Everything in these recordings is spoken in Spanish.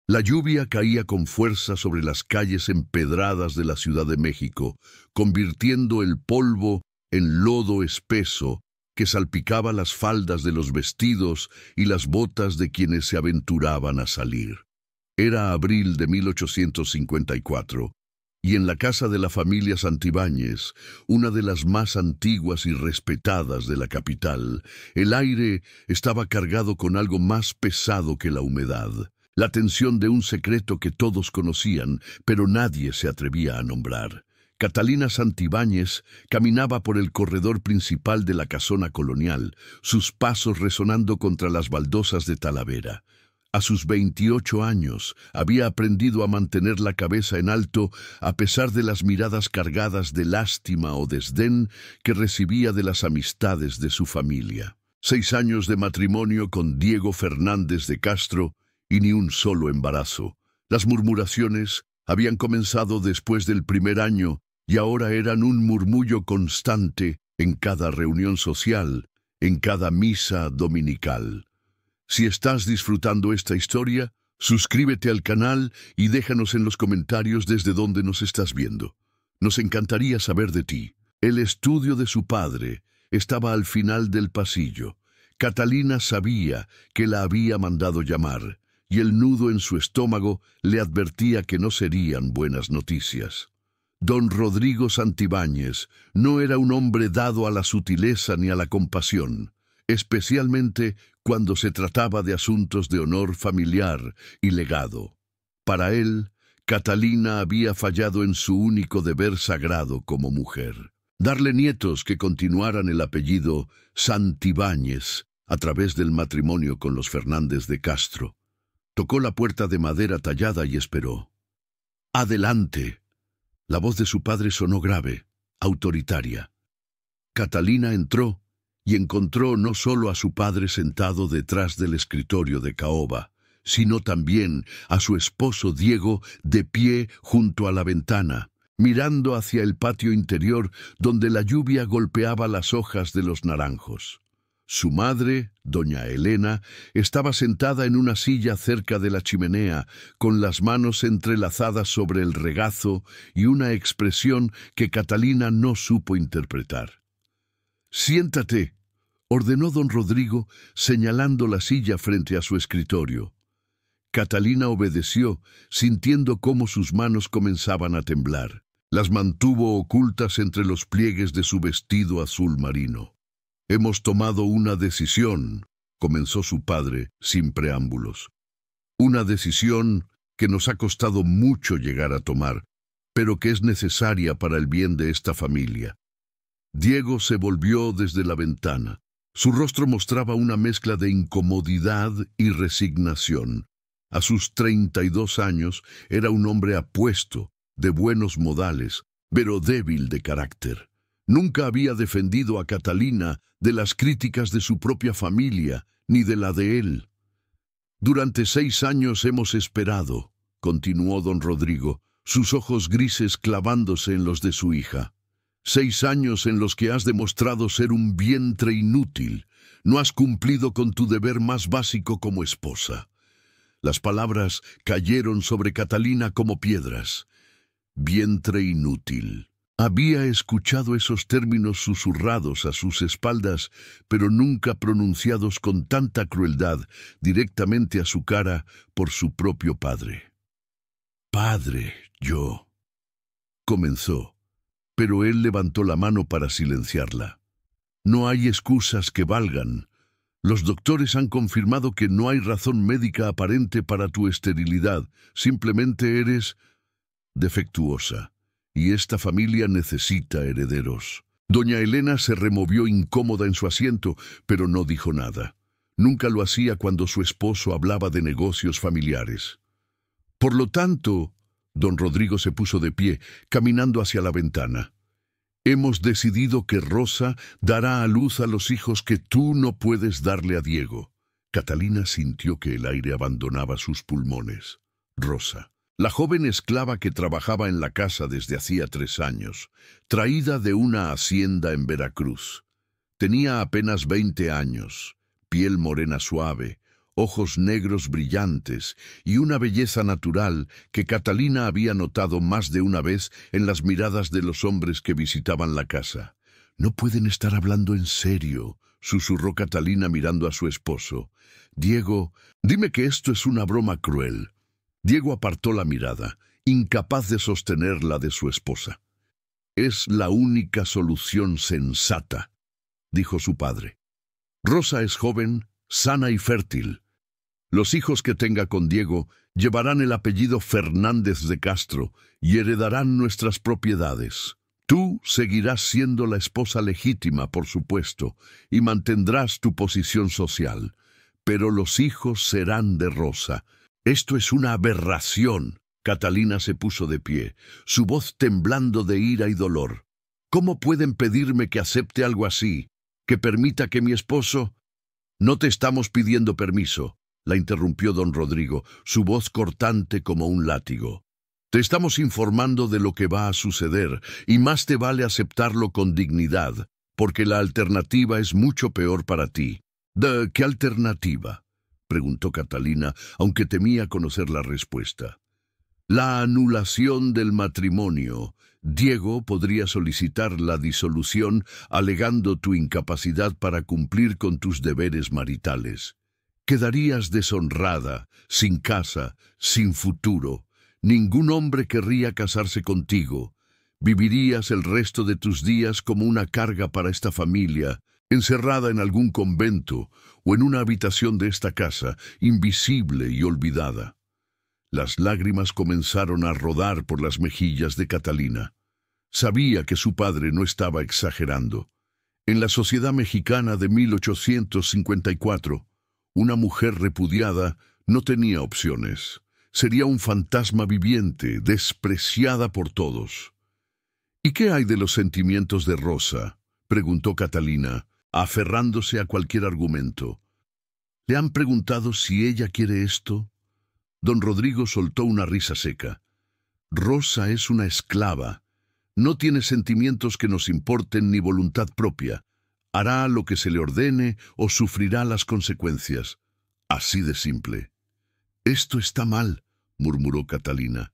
La lluvia caía con fuerza sobre las calles empedradas de la Ciudad de México, convirtiendo el polvo en lodo espeso que salpicaba las faldas de los vestidos y las botas de quienes se aventuraban a salir. Era abril de 1854, y en la casa de la familia Santibáñez, una de las más antiguas y respetadas de la capital, el aire estaba cargado con algo más pesado que la humedad, la tensión de un secreto que todos conocían, pero nadie se atrevía a nombrar. Catalina Santibáñez caminaba por el corredor principal de la casona colonial, sus pasos resonando contra las baldosas de Talavera. A sus 28 años había aprendido a mantener la cabeza en alto a pesar de las miradas cargadas de lástima o desdén que recibía de las amistades de su familia. 6 años de matrimonio con Diego Fernández de Castro y ni un solo embarazo. Las murmuraciones habían comenzado después del primer año y ahora eran un murmullo constante en cada reunión social, en cada misa dominical. Si estás disfrutando esta historia, suscríbete al canal y déjanos en los comentarios desde dónde nos estás viendo. Nos encantaría saber de ti. El estudio de su padre estaba al final del pasillo. Catalina sabía que la había mandado llamar, y el nudo en su estómago le advertía que no serían buenas noticias. Don Rodrigo Santibáñez no era un hombre dado a la sutileza ni a la compasión, especialmente cuando se trataba de asuntos de honor familiar y legado. Para él, Catalina había fallado en su único deber sagrado como mujer: darle nietos que continuaran el apellido Santibáñez a través del matrimonio con los Fernández de Castro. Tocó la puerta de madera tallada y esperó. «Adelante». La voz de su padre sonó grave, autoritaria. Catalina entró y encontró no solo a su padre sentado detrás del escritorio de caoba, sino también a su esposo Diego de pie junto a la ventana, mirando hacia el patio interior donde la lluvia golpeaba las hojas de los naranjos. Su madre, doña Elena, estaba sentada en una silla cerca de la chimenea, con las manos entrelazadas sobre el regazo y una expresión que Catalina no supo interpretar. «Siéntate», ordenó don Rodrigo, señalando la silla frente a su escritorio. Catalina obedeció, sintiendo cómo sus manos comenzaban a temblar. Las mantuvo ocultas entre los pliegues de su vestido azul marino. «Hemos tomado una decisión», comenzó su padre, sin preámbulos. «Una decisión que nos ha costado mucho llegar a tomar, pero que es necesaria para el bien de esta familia». Diego se volvió desde la ventana. Su rostro mostraba una mezcla de incomodidad y resignación. A sus 32 años era un hombre apuesto, de buenos modales, pero débil de carácter. Nunca había defendido a Catalina de las críticas de su propia familia, ni de la de él. «Durante 6 años hemos esperado», continuó don Rodrigo, sus ojos grises clavándose en los de su hija. «6 años en los que has demostrado ser un vientre inútil. No has cumplido con tu deber más básico como esposa». Las palabras cayeron sobre Catalina como piedras. Vientre inútil. Había escuchado esos términos susurrados a sus espaldas, pero nunca pronunciados con tanta crueldad directamente a su cara por su propio padre. «Padre, yo», comenzó, pero él levantó la mano para silenciarla. «No hay excusas que valgan. Los doctores han confirmado que no hay razón médica aparente para tu esterilidad. Simplemente eres defectuosa. Y esta familia necesita herederos». Doña Elena se removió incómoda en su asiento, pero no dijo nada. Nunca lo hacía cuando su esposo hablaba de negocios familiares. «Por lo tanto», don Rodrigo se puso de pie, caminando hacia la ventana, «hemos decidido que Rosa dará a luz a los hijos que tú no puedes darle a Diego». Catalina sintió que el aire abandonaba sus pulmones. Rosa, la joven esclava que trabajaba en la casa desde hacía 3 años, traída de una hacienda en Veracruz. Tenía apenas 20 años, piel morena suave, ojos negros brillantes y una belleza natural que Catalina había notado más de una vez en las miradas de los hombres que visitaban la casa. «No pueden estar hablando en serio», susurró Catalina mirando a su esposo. «Diego, dime que esto es una broma cruel». Diego apartó la mirada, incapaz de sostener la de su esposa. «Es la única solución sensata», dijo su padre. «Rosa es joven, sana y fértil. Los hijos que tenga con Diego llevarán el apellido Fernández de Castro y heredarán nuestras propiedades. Tú seguirás siendo la esposa legítima, por supuesto, y mantendrás tu posición social. Pero los hijos serán de Rosa. Esto es una aberración». Catalina se puso de pie, su voz temblando de ira y dolor. «¿Cómo pueden pedirme que acepte algo así? ¿Que permita que mi esposo...» «No te estamos pidiendo permiso», la interrumpió don Rodrigo, su voz cortante como un látigo. «Te estamos informando de lo que va a suceder, y más te vale aceptarlo con dignidad, porque la alternativa es mucho peor para ti». «¿De qué alternativa?», preguntó Catalina, aunque temía conocer la respuesta. «La anulación del matrimonio. Diego podría solicitar la disolución alegando tu incapacidad para cumplir con tus deberes maritales. Quedarías deshonrada, sin casa, sin futuro. Ningún hombre querría casarse contigo. Vivirías el resto de tus días como una carga para esta familia, encerrada en algún convento o en una habitación de esta casa, invisible y olvidada». Las lágrimas comenzaron a rodar por las mejillas de Catalina. Sabía que su padre no estaba exagerando. En la sociedad mexicana de 1854, una mujer repudiada no tenía opciones. Sería un fantasma viviente, despreciada por todos. «¿Y qué hay de los sentimientos de Rosa?», preguntó Catalina, aferrándose a cualquier argumento. «¿Le han preguntado si ella quiere esto?». Don Rodrigo soltó una risa seca. «Rosa es una esclava. No tiene sentimientos que nos importen ni voluntad propia. Hará lo que se le ordene o sufrirá las consecuencias. Así de simple». «Esto está mal», murmuró Catalina.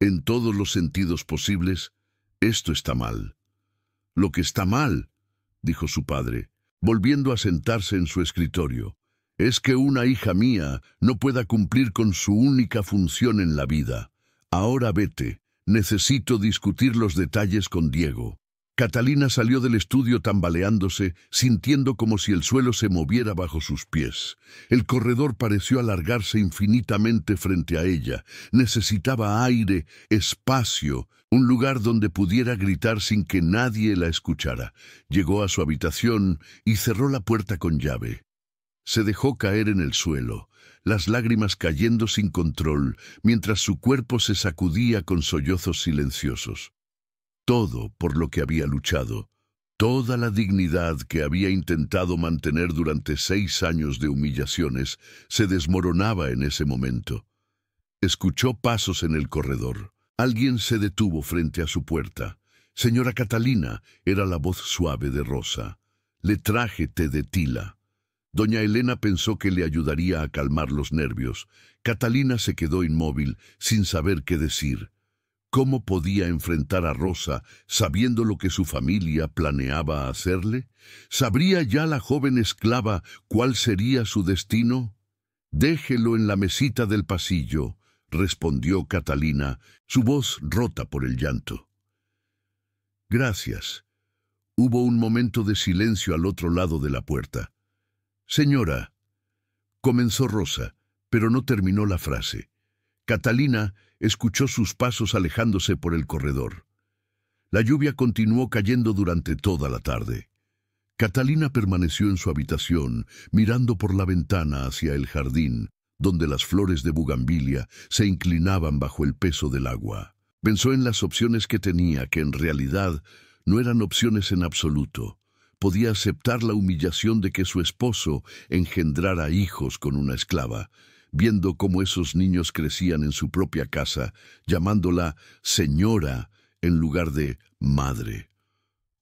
«En todos los sentidos posibles, esto está mal». «Lo que está mal», dijo su padre, volviendo a sentarse en su escritorio, «es que una hija mía no pueda cumplir con su única función en la vida. Ahora vete, necesito discutir los detalles con Diego». Catalina salió del estudio tambaleándose, sintiendo como si el suelo se moviera bajo sus pies. El corredor pareció alargarse infinitamente frente a ella. Necesitaba aire, espacio, un lugar donde pudiera gritar sin que nadie la escuchara. Llegó a su habitación y cerró la puerta con llave. Se dejó caer en el suelo, las lágrimas cayendo sin control, mientras su cuerpo se sacudía con sollozos silenciosos. Todo por lo que había luchado, toda la dignidad que había intentado mantener durante 6 años de humillaciones, se desmoronaba en ese momento. Escuchó pasos en el corredor. Alguien se detuvo frente a su puerta. «Señora Catalina», era la voz suave de Rosa. «Le traje té de tila». Doña Elena pensó que le ayudaría a calmar los nervios. Catalina se quedó inmóvil, sin saber qué decir. ¿Cómo podía enfrentar a Rosa sabiendo lo que su familia planeaba hacerle? ¿Sabría ya la joven esclava cuál sería su destino? «Déjelo en la mesita del pasillo», respondió Catalina, su voz rota por el llanto. «Gracias». Hubo un momento de silencio al otro lado de la puerta. «Señora», comenzó Rosa, pero no terminó la frase. Catalina escuchó sus pasos alejándose por el corredor. La lluvia continuó cayendo durante toda la tarde. Catalina permaneció en su habitación, mirando por la ventana hacia el jardín, donde las flores de bugambilia se inclinaban bajo el peso del agua. Pensó en las opciones que tenía, que en realidad no eran opciones en absoluto. Podía aceptar la humillación de que su esposo engendrara hijos con una esclava, viendo cómo esos niños crecían en su propia casa, llamándola señora en lugar de madre.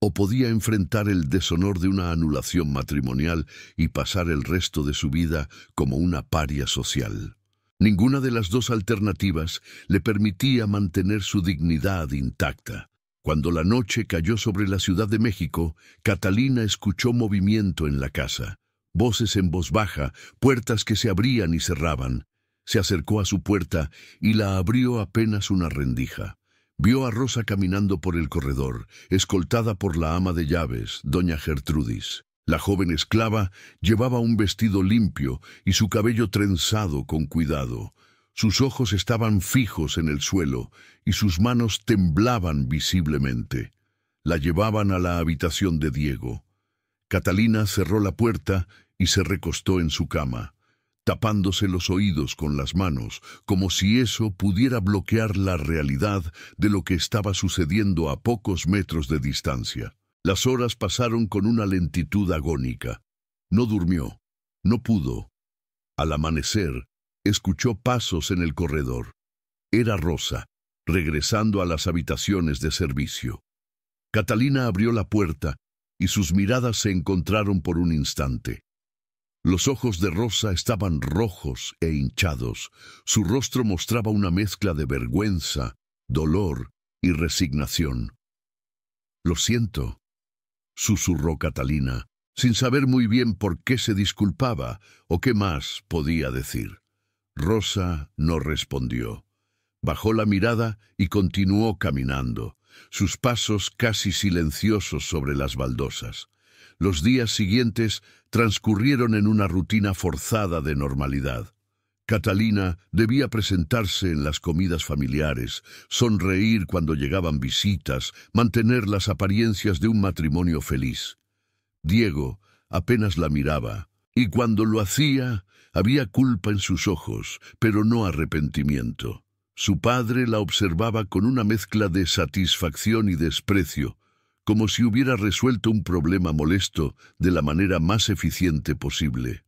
o podía enfrentar el deshonor de una anulación matrimonial y pasar el resto de su vida como una paria social. Ninguna de las dos alternativas le permitía mantener su dignidad intacta. Cuando la noche cayó sobre la Ciudad de México, Catalina escuchó movimiento en la casa. Voces en voz baja, puertas que se abrían y cerraban. Se acercó a su puerta y la abrió apenas una rendija. Vio a Rosa caminando por el corredor, escoltada por la ama de llaves, doña Gertrudis. La joven esclava llevaba un vestido limpio y su cabello trenzado con cuidado. Sus ojos estaban fijos en el suelo y sus manos temblaban visiblemente. La llevaban a la habitación de Diego. Catalina cerró la puerta y se recostó en su cama, tapándose los oídos con las manos, como si eso pudiera bloquear la realidad de lo que estaba sucediendo a pocos metros de distancia. Las horas pasaron con una lentitud agónica. No durmió, no pudo. Al amanecer, escuchó pasos en el corredor. Era Rosa, regresando a las habitaciones de servicio. Catalina abrió la puerta y sus miradas se encontraron por un instante. Los ojos de Rosa estaban rojos e hinchados. Su rostro mostraba una mezcla de vergüenza, dolor y resignación. «Lo siento», susurró Catalina, sin saber muy bien por qué se disculpaba o qué más podía decir. Rosa no respondió. Bajó la mirada y continuó caminando, sus pasos casi silenciosos sobre las baldosas. Los días siguientes transcurrieron en una rutina forzada de normalidad. Catalina debía presentarse en las comidas familiares, sonreír cuando llegaban visitas, mantener las apariencias de un matrimonio feliz. Diego apenas la miraba, y cuando lo hacía, había culpa en sus ojos, pero no arrepentimiento. Su padre la observaba con una mezcla de satisfacción y desprecio, como si hubiera resuelto un problema molesto de la manera más eficiente posible.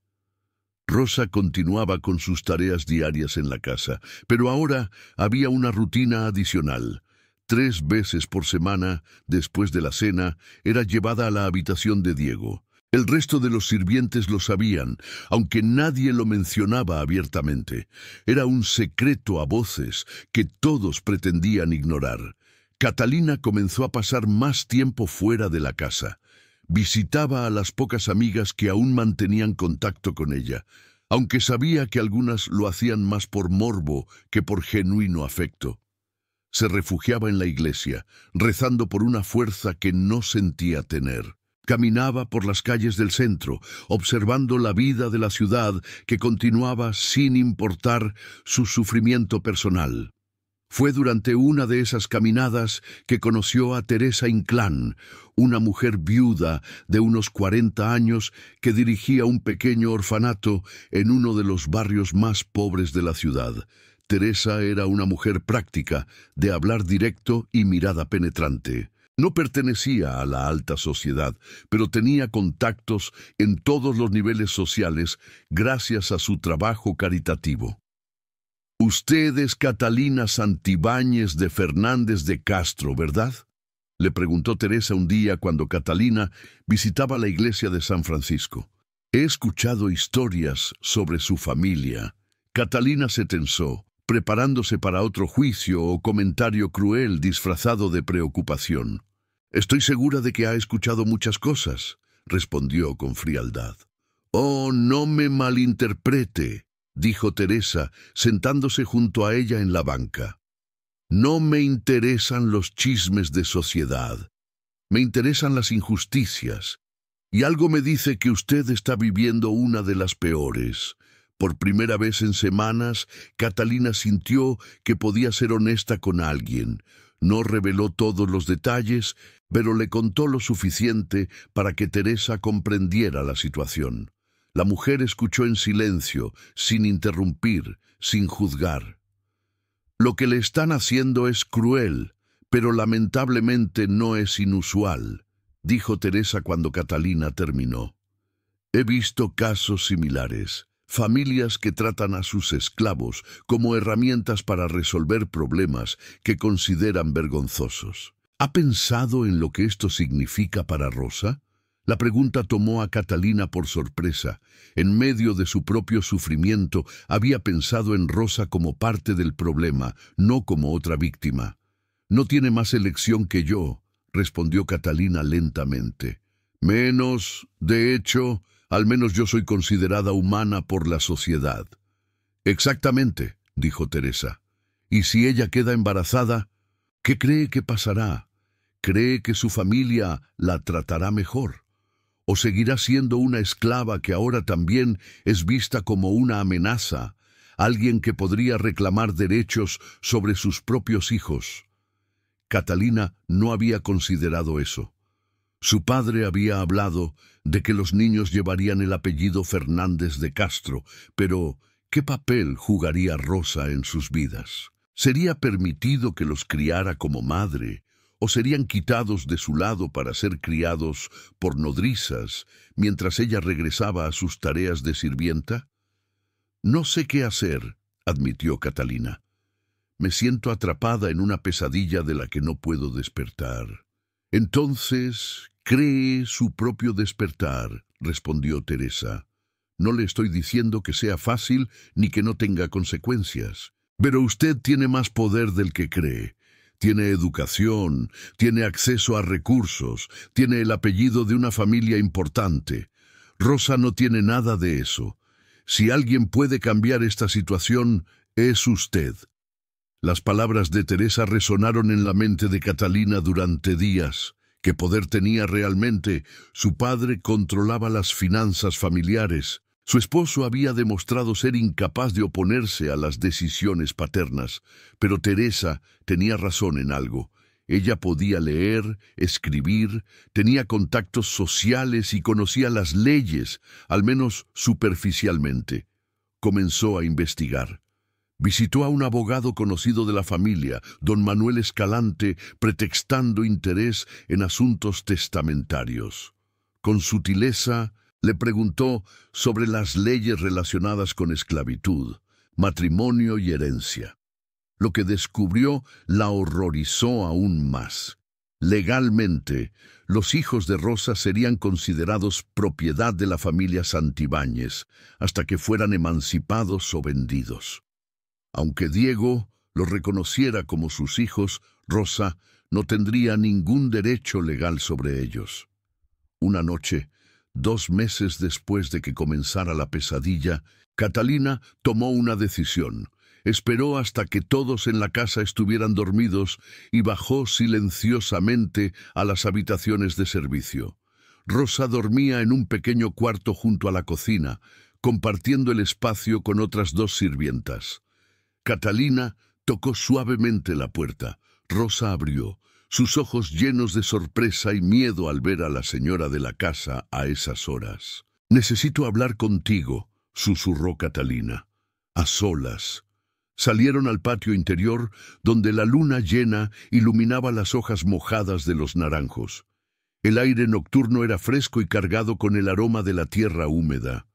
Rosa continuaba con sus tareas diarias en la casa, pero ahora había una rutina adicional. 3 veces por semana, después de la cena, era llevada a la habitación de Diego. El resto de los sirvientes lo sabían, aunque nadie lo mencionaba abiertamente. Era un secreto a voces que todos pretendían ignorar. Catalina comenzó a pasar más tiempo fuera de la casa. Visitaba a las pocas amigas que aún mantenían contacto con ella, aunque sabía que algunas lo hacían más por morbo que por genuino afecto. Se refugiaba en la iglesia, rezando por una fuerza que no sentía tener. Caminaba por las calles del centro, observando la vida de la ciudad que continuaba sin importar su sufrimiento personal. Fue durante una de esas caminadas que conoció a Teresa Inclán, una mujer viuda de unos 40 años que dirigía un pequeño orfanato en uno de los barrios más pobres de la ciudad. Teresa era una mujer práctica, de hablar directo y mirada penetrante. No pertenecía a la alta sociedad, pero tenía contactos en todos los niveles sociales gracias a su trabajo caritativo. «Usted es Catalina Santibáñez de Fernández de Castro, ¿verdad?», le preguntó Teresa un día cuando Catalina visitaba la iglesia de San Francisco. «He escuchado historias sobre su familia». Catalina se tensó, preparándose para otro juicio o comentario cruel disfrazado de preocupación. «Estoy segura de que ha escuchado muchas cosas», respondió con frialdad. «Oh, no me malinterprete», dijo Teresa, sentándose junto a ella en la banca. «No me interesan los chismes de sociedad. Me interesan las injusticias. Y algo me dice que usted está viviendo una de las peores». Por primera vez en semanas, Catalina sintió que podía ser honesta con alguien. No reveló todos los detalles, pero le contó lo suficiente para que Teresa comprendiera la situación. La mujer escuchó en silencio, sin interrumpir, sin juzgar. «Lo que le están haciendo es cruel, pero lamentablemente no es inusual», dijo Teresa cuando Catalina terminó. «He visto casos similares. Familias que tratan a sus esclavos como herramientas para resolver problemas que consideran vergonzosos. ¿Ha pensado en lo que esto significa para Rosa? La pregunta tomó a Catalina por sorpresa. En medio de su propio sufrimiento, había pensado en Rosa como parte del problema, no como otra víctima. «No tiene más elección que yo», respondió Catalina lentamente. «Menos, de hecho, al menos yo soy considerada humana por la sociedad». «Exactamente», dijo Teresa. «¿Y si ella queda embarazada? ¿Qué cree que pasará? ¿Cree que su familia la tratará mejor? ¿O seguirá siendo una esclava que ahora también es vista como una amenaza, alguien que podría reclamar derechos sobre sus propios hijos?» Catalina no había considerado eso. Su padre había hablado de que los niños llevarían el apellido Fernández de Castro, pero ¿qué papel jugaría Rosa en sus vidas? ¿Sería permitido que los criara como madre, o serían quitados de su lado para ser criados por nodrizas mientras ella regresaba a sus tareas de sirvienta? «No sé qué hacer», admitió Catalina. «Me siento atrapada en una pesadilla de la que no puedo despertar». «Entonces, cree su propio despertar», respondió Teresa. «No le estoy diciendo que sea fácil ni que no tenga consecuencias. Pero usted tiene más poder del que cree. Tiene educación, tiene acceso a recursos, tiene el apellido de una familia importante. Rosa no tiene nada de eso. Si alguien puede cambiar esta situación, es usted». Las palabras de Teresa resonaron en la mente de Catalina durante días. ¿Qué poder tenía realmente? Su padre controlaba las finanzas familiares. Su esposo había demostrado ser incapaz de oponerse a las decisiones paternas. Pero Teresa tenía razón en algo. Ella podía leer, escribir, tenía contactos sociales y conocía las leyes, al menos superficialmente. Comenzó a investigar. Visitó a un abogado conocido de la familia, don Manuel Escalante, pretextando interés en asuntos testamentarios. Con sutileza, le preguntó sobre las leyes relacionadas con esclavitud, matrimonio y herencia. Lo que descubrió la horrorizó aún más. Legalmente, los hijos de Rosa serían considerados propiedad de la familia Santibáñez hasta que fueran emancipados o vendidos. Aunque Diego los reconociera como sus hijos, Rosa no tendría ningún derecho legal sobre ellos. Una noche, 2 meses después de que comenzara la pesadilla, Catalina tomó una decisión. Esperó hasta que todos en la casa estuvieran dormidos y bajó silenciosamente a las habitaciones de servicio. Rosa dormía en un pequeño cuarto junto a la cocina, compartiendo el espacio con otras 2 sirvientas. Catalina tocó suavemente la puerta. Rosa abrió, sus ojos llenos de sorpresa y miedo al ver a la señora de la casa a esas horas. «Necesito hablar contigo», susurró Catalina. «A solas». Salieron al patio interior, donde la luna llena iluminaba las hojas mojadas de los naranjos. El aire nocturno era fresco y cargado con el aroma de la tierra húmeda.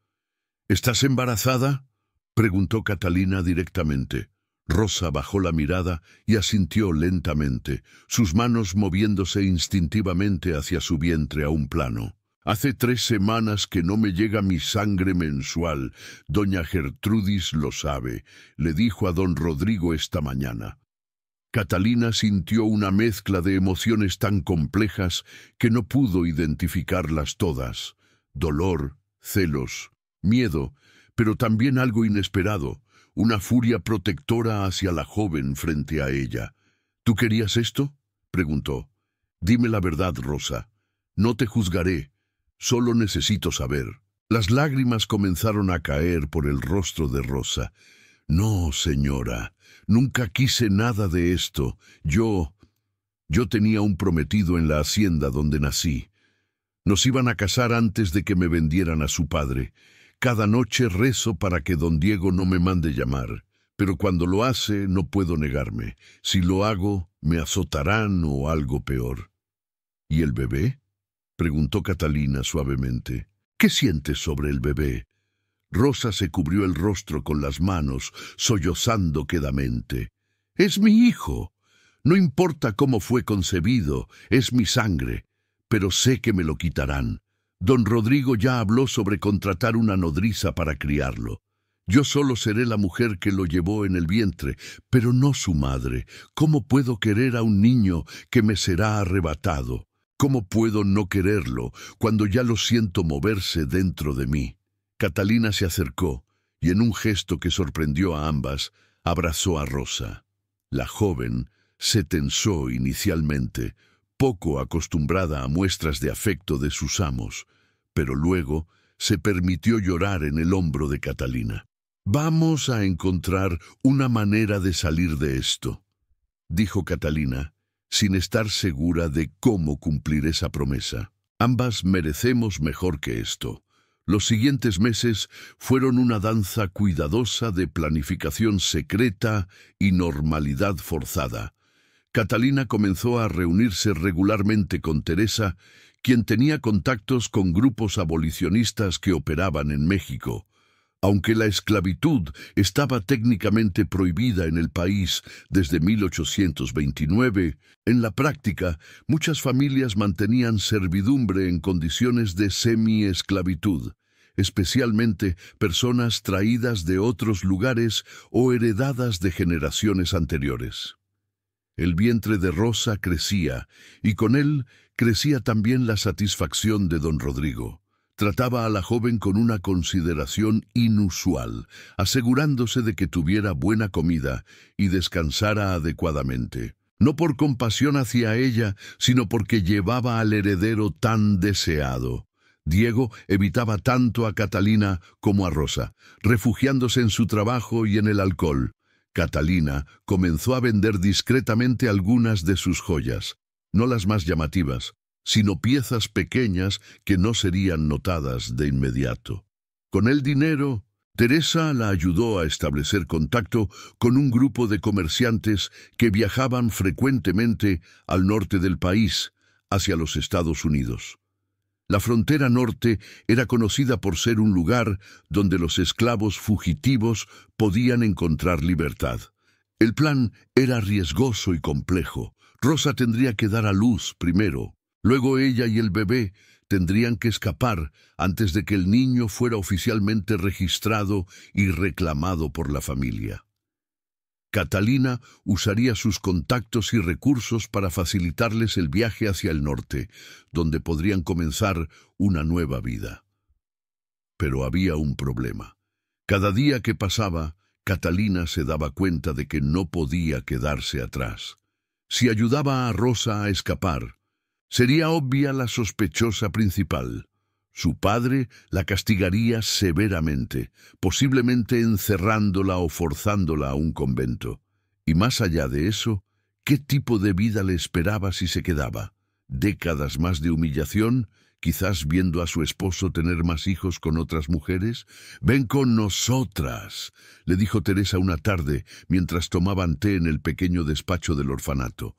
«¿Estás embarazada?», preguntó Catalina directamente. Rosa bajó la mirada y asintió lentamente, sus manos moviéndose instintivamente hacia su vientre a un plano. «Hace 3 semanas que no me llega mi sangre mensual. Doña Gertrudis lo sabe», le dijo a don Rodrigo esta mañana. Catalina sintió una mezcla de emociones tan complejas que no pudo identificarlas todas. Dolor, celos, miedo, pero también algo inesperado, una furia protectora hacia la joven frente a ella. «¿Tú querías esto?», preguntó. «Dime la verdad, Rosa. No te juzgaré. Solo necesito saber». Las lágrimas comenzaron a caer por el rostro de Rosa. «No, señora, nunca quise nada de esto. Yo tenía un prometido en la hacienda donde nací. Nos iban a casar antes de que me vendieran a su padre. Cada noche rezo para que don Diego no me mande llamar, pero cuando lo hace no puedo negarme. Si lo hago, me azotarán o algo peor». «¿Y el bebé?», preguntó Catalina suavemente. «¿Qué sientes sobre el bebé?». Rosa se cubrió el rostro con las manos, sollozando quedamente. «Es mi hijo. No importa cómo fue concebido, es mi sangre, pero sé que me lo quitarán. Don Rodrigo ya habló sobre contratar una nodriza para criarlo. Yo solo seré la mujer que lo llevó en el vientre, pero no su madre. ¿Cómo puedo querer a un niño que me será arrebatado? ¿Cómo puedo no quererlo cuando ya lo siento moverse dentro de mí? Catalina se acercó y en un gesto que sorprendió a ambas, abrazó a Rosa. La joven se tensó inicialmente, poco acostumbrada a muestras de afecto de sus amos, pero luego se permitió llorar en el hombro de Catalina. «Vamos a encontrar una manera de salir de esto», dijo Catalina, sin estar segura de cómo cumplir esa promesa. «Ambas merecemos mejor que esto». Los siguientes meses fueron una danza cuidadosa de planificación secreta y normalidad forzada. Catalina comenzó a reunirse regularmente con Teresa, quien tenía contactos con grupos abolicionistas que operaban en México. Aunque la esclavitud estaba técnicamente prohibida en el país desde 1829, en la práctica muchas familias mantenían servidumbre en condiciones de semi-esclavitud, especialmente personas traídas de otros lugares o heredadas de generaciones anteriores. El vientre de Rosa crecía, y con él crecía también la satisfacción de don Rodrigo. Trataba a la joven con una consideración inusual, asegurándose de que tuviera buena comida y descansara adecuadamente. No por compasión hacia ella, sino porque llevaba al heredero tan deseado. Diego evitaba tanto a Catalina como a Rosa, refugiándose en su trabajo y en el alcohol. Catalina comenzó a vender discretamente algunas de sus joyas, no las más llamativas, sino piezas pequeñas que no serían notadas de inmediato. Con el dinero, Teresa la ayudó a establecer contacto con un grupo de comerciantes que viajaban frecuentemente al norte del país, hacia los Estados Unidos. La frontera norte era conocida por ser un lugar donde los esclavos fugitivos podían encontrar libertad. El plan era riesgoso y complejo. Rosa tendría que dar a luz primero. Luego ella y el bebé tendrían que escapar antes de que el niño fuera oficialmente registrado y reclamado por la familia. Catalina usaría sus contactos y recursos para facilitarles el viaje hacia el norte, donde podrían comenzar una nueva vida. Pero había un problema. Cada día que pasaba, Catalina se daba cuenta de que no podía quedarse atrás. Si ayudaba a Rosa a escapar, sería obvia la sospechosa principal. Su padre la castigaría severamente, posiblemente encerrándola o forzándola a un convento. Y más allá de eso, ¿qué tipo de vida le esperaba si se quedaba? ¿Décadas más de humillación? ¿Quizás viendo a su esposo tener más hijos con otras mujeres? «Ven con nosotras», le dijo Teresa una tarde mientras tomaban té en el pequeño despacho del orfanato.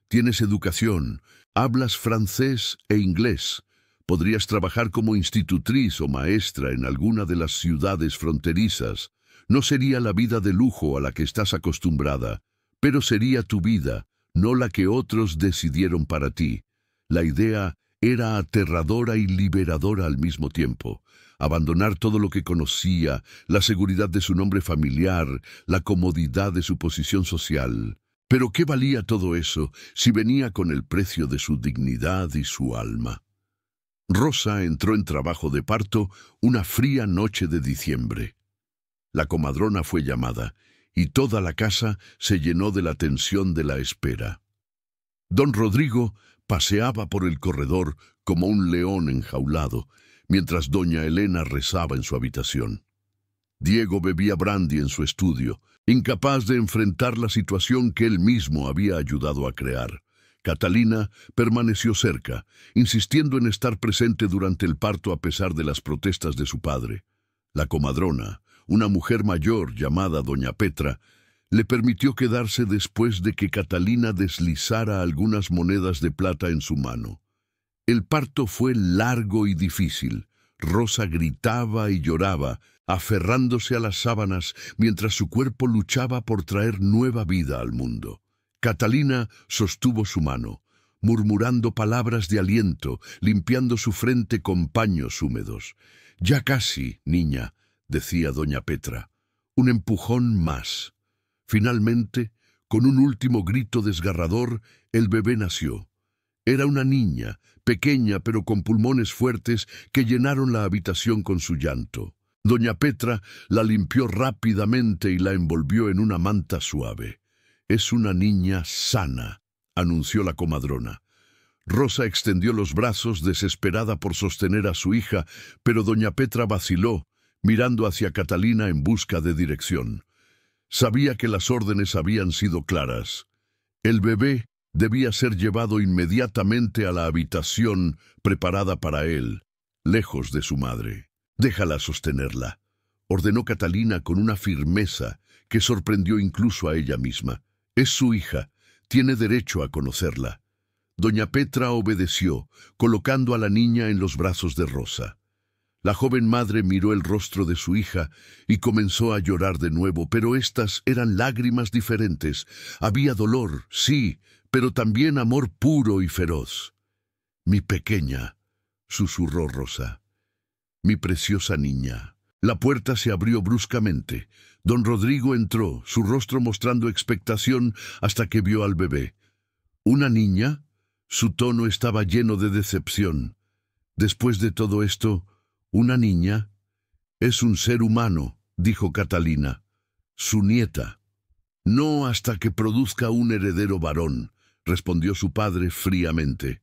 «Tienes educación, hablas francés e inglés. Podrías trabajar como institutriz o maestra en alguna de las ciudades fronterizas. No sería la vida de lujo a la que estás acostumbrada, pero sería tu vida, no la que otros decidieron para ti». La idea era aterradora y liberadora al mismo tiempo. Abandonar todo lo que conocía, la seguridad de su nombre familiar, la comodidad de su posición social. Pero ¿qué valía todo eso si venía con el precio de su dignidad y su alma? Rosa entró en trabajo de parto una fría noche de diciembre. La comadrona fue llamada, y toda la casa se llenó de la tensión de la espera. Don Rodrigo paseaba por el corredor como un león enjaulado, mientras doña Elena rezaba en su habitación. Diego bebía brandy en su estudio, incapaz de enfrentar la situación que él mismo había ayudado a crear. Catalina permaneció cerca, insistiendo en estar presente durante el parto a pesar de las protestas de su padre. La comadrona, una mujer mayor llamada doña Petra, le permitió quedarse después de que Catalina deslizara algunas monedas de plata en su mano. El parto fue largo y difícil. Rosa gritaba y lloraba, aferrándose a las sábanas mientras su cuerpo luchaba por traer nueva vida al mundo. Catalina sostuvo su mano, murmurando palabras de aliento, limpiando su frente con paños húmedos. «Ya casi, niña», decía doña Petra. «Un empujón más». Finalmente, con un último grito desgarrador, el bebé nació. Era una niña, pequeña pero con pulmones fuertes que llenaron la habitación con su llanto. Doña Petra la limpió rápidamente y la envolvió en una manta suave. «Es una niña sana», anunció la comadrona. Rosa extendió los brazos, desesperada por sostener a su hija, pero doña Petra vaciló, mirando hacia Catalina en busca de dirección. Sabía que las órdenes habían sido claras. El bebé debía ser llevado inmediatamente a la habitación preparada para él, lejos de su madre. «Déjala sostenerla», ordenó Catalina con una firmeza que sorprendió incluso a ella misma. «Es su hija, tiene derecho a conocerla». Doña Petra obedeció, colocando a la niña en los brazos de Rosa. La joven madre miró el rostro de su hija y comenzó a llorar de nuevo, pero estas eran lágrimas diferentes. Había dolor, sí, pero también amor puro y feroz. «Mi pequeña», susurró Rosa. «Mi preciosa niña». La puerta se abrió bruscamente. Don Rodrigo entró, su rostro mostrando expectación hasta que vio al bebé. «¿Una niña?» Su tono estaba lleno de decepción. «Después de todo esto, ¿una niña?» «Es un ser humano», dijo Catalina. «Su nieta». «No hasta que produzca un heredero varón», respondió su padre fríamente.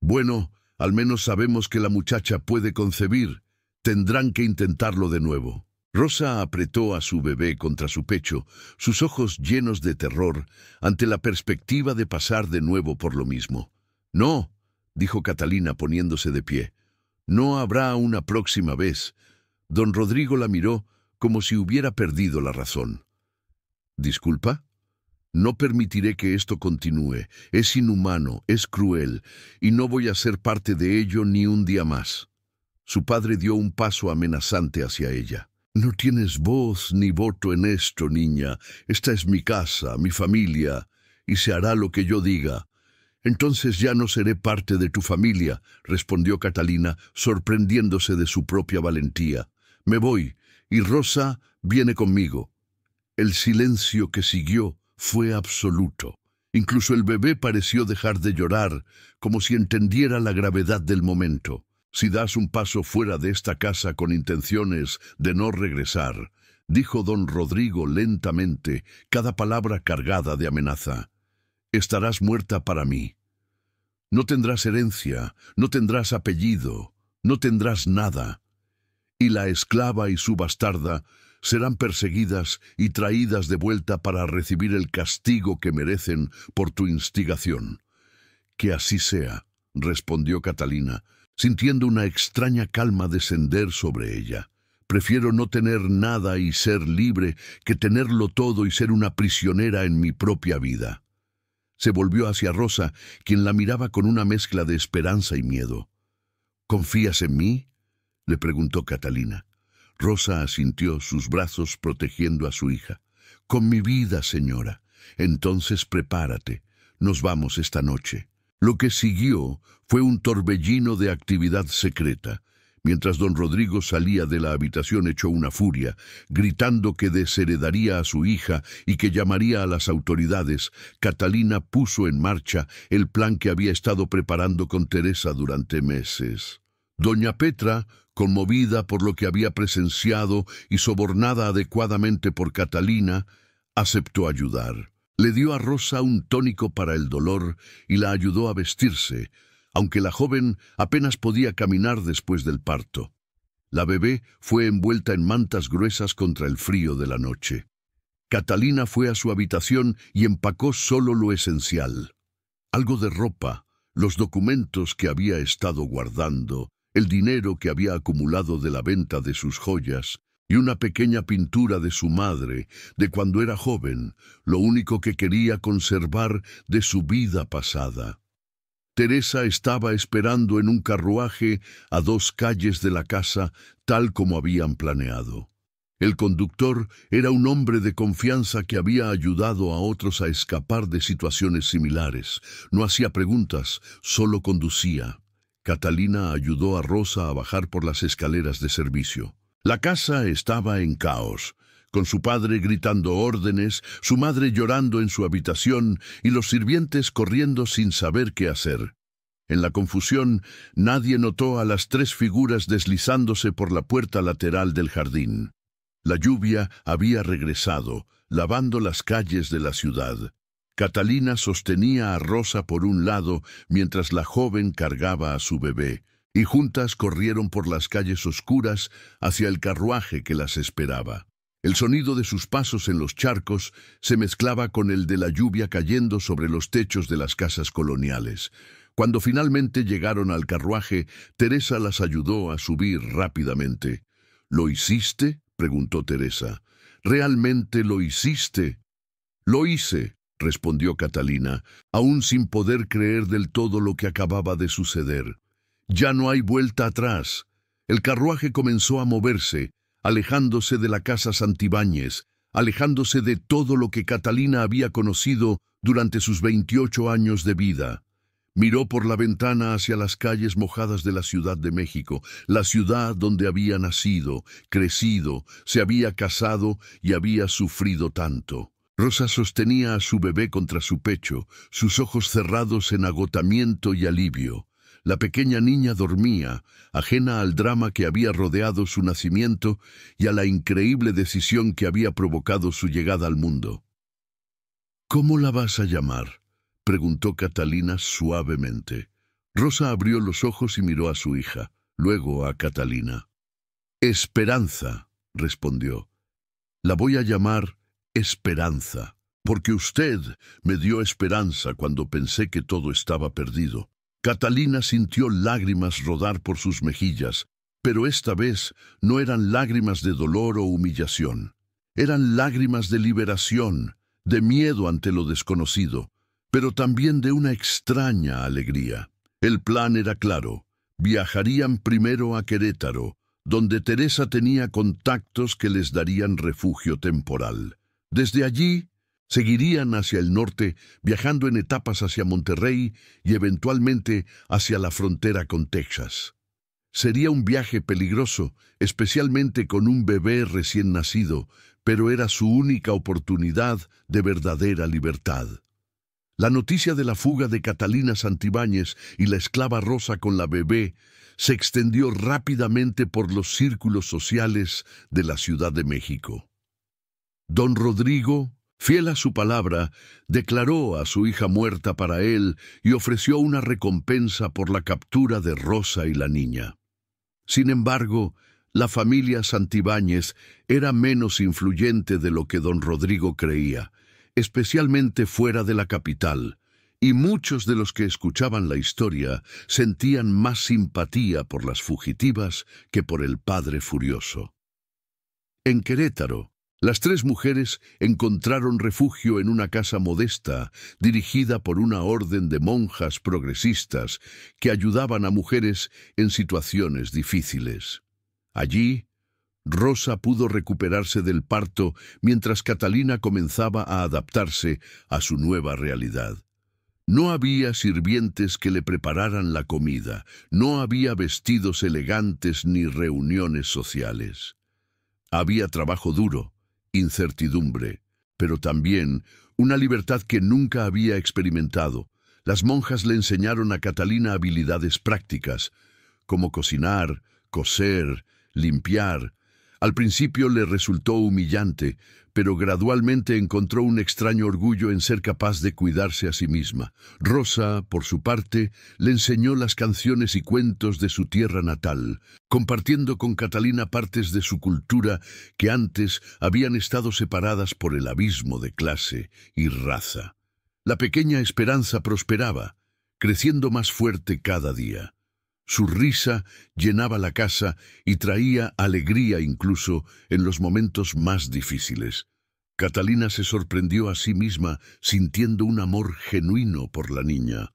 «Bueno, al menos sabemos que la muchacha puede concebir. Tendrán que intentarlo de nuevo». Rosa apretó a su bebé contra su pecho, sus ojos llenos de terror, ante la perspectiva de pasar de nuevo por lo mismo. «No», dijo Catalina poniéndose de pie. «No habrá una próxima vez». Don Rodrigo la miró como si hubiera perdido la razón. «¿Disculpa? No permitiré que esto continúe. Es inhumano, es cruel, y no voy a ser parte de ello ni un día más». Su padre dio un paso amenazante hacia ella. «No tienes voz ni voto en esto, niña. Esta es mi casa, mi familia, y se hará lo que yo diga». «Entonces ya no seré parte de tu familia», respondió Catalina, sorprendiéndose de su propia valentía. «Me voy, y Rosa viene conmigo». El silencio que siguió fue absoluto. Incluso el bebé pareció dejar de llorar, como si entendiera la gravedad del momento. «Si das un paso fuera de esta casa con intenciones de no regresar», dijo don Rodrigo lentamente, cada palabra cargada de amenaza, «estarás muerta para mí. No tendrás herencia, no tendrás apellido, no tendrás nada. Y la esclava y su bastarda serán perseguidas y traídas de vuelta para recibir el castigo que merecen por tu instigación». «Que así sea», respondió Catalina, sintiendo una extraña calma descender sobre ella. «Prefiero no tener nada y ser libre que tenerlo todo y ser una prisionera en mi propia vida». Se volvió hacia Rosa, quien la miraba con una mezcla de esperanza y miedo. «¿Confías en mí?», le preguntó Catalina. Rosa asintió, sus brazos protegiendo a su hija. «Con mi vida, señora. Entonces prepárate. Nos vamos esta noche». Lo que siguió fue un torbellino de actividad secreta. Mientras don Rodrigo salía de la habitación hecho una furia, gritando que desheredaría a su hija y que llamaría a las autoridades, Catalina puso en marcha el plan que había estado preparando con Teresa durante meses. Doña Petra, conmovida por lo que había presenciado y sobornada adecuadamente por Catalina, aceptó ayudar. Le dio a Rosa un tónico para el dolor y la ayudó a vestirse, aunque la joven apenas podía caminar después del parto. La bebé fue envuelta en mantas gruesas contra el frío de la noche. Catalina fue a su habitación y empacó solo lo esencial. Algo de ropa, los documentos que había estado guardando, el dinero que había acumulado de la venta de sus joyas, y una pequeña pintura de su madre, de cuando era joven, lo único que quería conservar de su vida pasada. Teresa estaba esperando en un carruaje a 2 calles de la casa, tal como habían planeado. El conductor era un hombre de confianza que había ayudado a otros a escapar de situaciones similares. No hacía preguntas, solo conducía. Catalina ayudó a Rosa a bajar por las escaleras de servicio. La casa estaba en caos, con su padre gritando órdenes, su madre llorando en su habitación y los sirvientes corriendo sin saber qué hacer. En la confusión, nadie notó a las 3 figuras deslizándose por la puerta lateral del jardín. La lluvia había regresado, lavando las calles de la ciudad. Catalina sostenía a Rosa por un lado, mientras la joven cargaba a su bebé, y juntas corrieron por las calles oscuras hacia el carruaje que las esperaba. El sonido de sus pasos en los charcos se mezclaba con el de la lluvia cayendo sobre los techos de las casas coloniales. Cuando finalmente llegaron al carruaje, Teresa las ayudó a subir rápidamente. ¿Lo hiciste?, preguntó Teresa. ¿Realmente lo hiciste? Lo hice, respondió Catalina, aún sin poder creer del todo lo que acababa de suceder. Ya no hay vuelta atrás. El carruaje comenzó a moverse, alejándose de la casa Santibáñez, alejándose de todo lo que Catalina había conocido durante sus 28 años de vida. Miró por la ventana hacia las calles mojadas de la Ciudad de México, la ciudad donde había nacido, crecido, se había casado y había sufrido tanto. Rosa sostenía a su bebé contra su pecho, sus ojos cerrados en agotamiento y alivio. La pequeña niña dormía, ajena al drama que había rodeado su nacimiento y a la increíble decisión que había provocado su llegada al mundo. ¿Cómo la vas a llamar?, preguntó Catalina suavemente. Rosa abrió los ojos y miró a su hija, luego a Catalina. Esperanza, respondió. La voy a llamar Esperanza, porque usted me dio esperanza cuando pensé que todo estaba perdido. Catalina sintió lágrimas rodar por sus mejillas, pero esta vez no eran lágrimas de dolor o humillación. Eran lágrimas de liberación, de miedo ante lo desconocido, pero también de una extraña alegría. El plan era claro. Viajarían primero a Querétaro, donde Teresa tenía contactos que les darían refugio temporal. Desde allí, seguirían hacia el norte, viajando en etapas hacia Monterrey y eventualmente hacia la frontera con Texas. Sería un viaje peligroso, especialmente con un bebé recién nacido, pero era su única oportunidad de verdadera libertad. La noticia de la fuga de Catalina Santibáñez y la esclava Rosa con la bebé se extendió rápidamente por los círculos sociales de la Ciudad de México. Don Rodrigo, fiel a su palabra, declaró a su hija muerta para él y ofreció una recompensa por la captura de Rosa y la niña. Sin embargo, la familia Santibáñez era menos influyente de lo que don Rodrigo creía, especialmente fuera de la capital, y muchos de los que escuchaban la historia sentían más simpatía por las fugitivas que por el padre furioso. En Querétaro, las 3 mujeres encontraron refugio en una casa modesta dirigida por una orden de monjas progresistas que ayudaban a mujeres en situaciones difíciles. Allí, Rosa pudo recuperarse del parto mientras Catalina comenzaba a adaptarse a su nueva realidad. No había sirvientes que le prepararan la comida, no había vestidos elegantes ni reuniones sociales. Había trabajo duro, incertidumbre, pero también una libertad que nunca había experimentado. Las monjas le enseñaron a Catalina habilidades prácticas, como cocinar, coser, limpiar. Al principio le resultó humillante, pero gradualmente encontró un extraño orgullo en ser capaz de cuidarse a sí misma. Rosa, por su parte, le enseñó las canciones y cuentos de su tierra natal, compartiendo con Catalina partes de su cultura que antes habían estado separadas por el abismo de clase y raza. La pequeña Esperanza prosperaba, creciendo más fuerte cada día. Su risa llenaba la casa y traía alegría incluso en los momentos más difíciles. Catalina se sorprendió a sí misma sintiendo un amor genuino por la niña,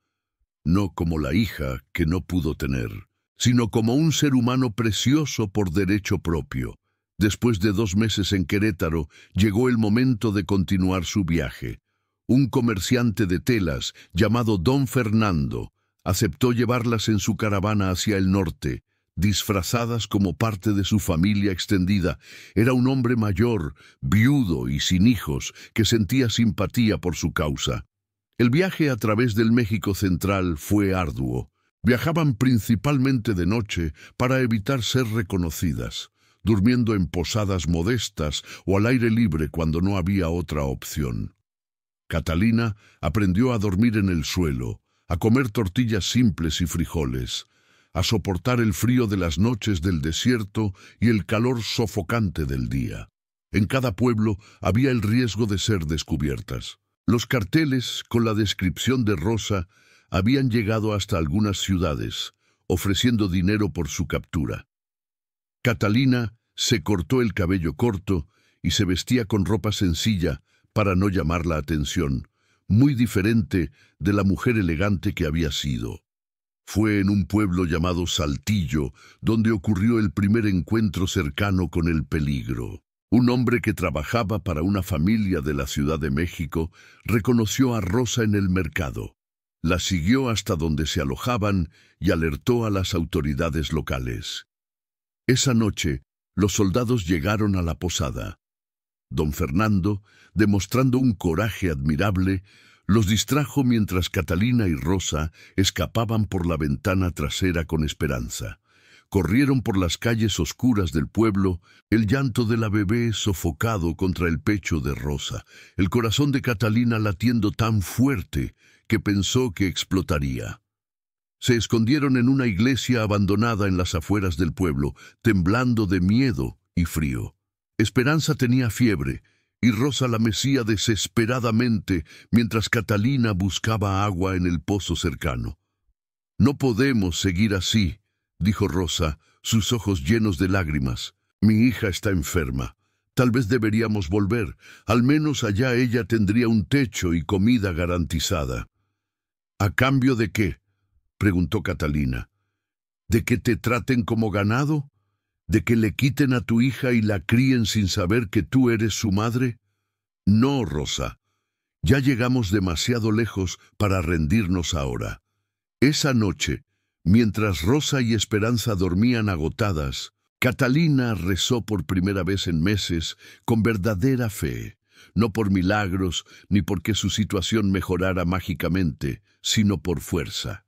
no como la hija que no pudo tener, sino como un ser humano precioso por derecho propio. Después de 2 meses en Querétaro, llegó el momento de continuar su viaje. Un comerciante de telas, llamado Don Fernando, aceptó llevarlas en su caravana hacia el norte, disfrazadas como parte de su familia extendida. Era un hombre mayor, viudo y sin hijos, que sentía simpatía por su causa. El viaje a través del México central fue arduo. Viajaban principalmente de noche para evitar ser reconocidas, durmiendo en posadas modestas o al aire libre cuando no había otra opción. Catalina aprendió a dormir en el suelo, a comer tortillas simples y frijoles, a soportar el frío de las noches del desierto y el calor sofocante del día. En cada pueblo había el riesgo de ser descubiertas. Los carteles con la descripción de Rosa habían llegado hasta algunas ciudades, ofreciendo dinero por su captura. Catalina se cortó el cabello corto y se vestía con ropa sencilla para no llamar la atención, muy diferente de la mujer elegante que había sido. Fue en un pueblo llamado Saltillo donde ocurrió el primer encuentro cercano con el peligro. Un hombre que trabajaba para una familia de la Ciudad de México reconoció a Rosa en el mercado. La siguió hasta donde se alojaban y alertó a las autoridades locales. Esa noche, los soldados llegaron a la posada. Don Fernando, demostrando un coraje admirable, los distrajo mientras Catalina y Rosa escapaban por la ventana trasera con esperanza. Corrieron por las calles oscuras del pueblo, el llanto de la bebé sofocado contra el pecho de Rosa, el corazón de Catalina latiendo tan fuerte que pensó que explotaría. Se escondieron en una iglesia abandonada en las afueras del pueblo, temblando de miedo y frío. Esperanza tenía fiebre, y Rosa la mecía desesperadamente mientras Catalina buscaba agua en el pozo cercano. «No podemos seguir así», dijo Rosa, sus ojos llenos de lágrimas. «Mi hija está enferma. Tal vez deberíamos volver. Al menos allá ella tendría un techo y comida garantizada». «¿A cambio de qué?», preguntó Catalina. «¿De que te traten como ganado? ¿De que le quiten a tu hija y la críen sin saber que tú eres su madre? No, Rosa. Ya llegamos demasiado lejos para rendirnos ahora». Esa noche, mientras Rosa y Esperanza dormían agotadas, Catalina rezó por primera vez en meses con verdadera fe, no por milagros ni porque su situación mejorara mágicamente, sino por fuerza.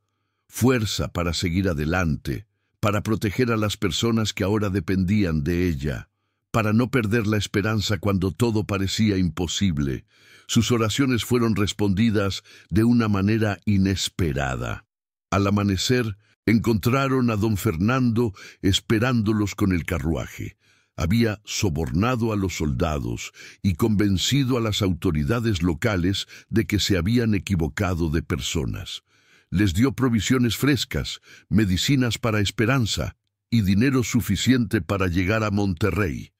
Fuerza para seguir adelante, para proteger a las personas que ahora dependían de ella, para no perder la esperanza cuando todo parecía imposible. Sus oraciones fueron respondidas de una manera inesperada. Al amanecer, encontraron a don Fernando esperándolos con el carruaje. Había sobornado a los soldados y convencido a las autoridades locales de que se habían equivocado de personas. Les dio provisiones frescas, medicinas para Esperanza y dinero suficiente para llegar a Monterrey.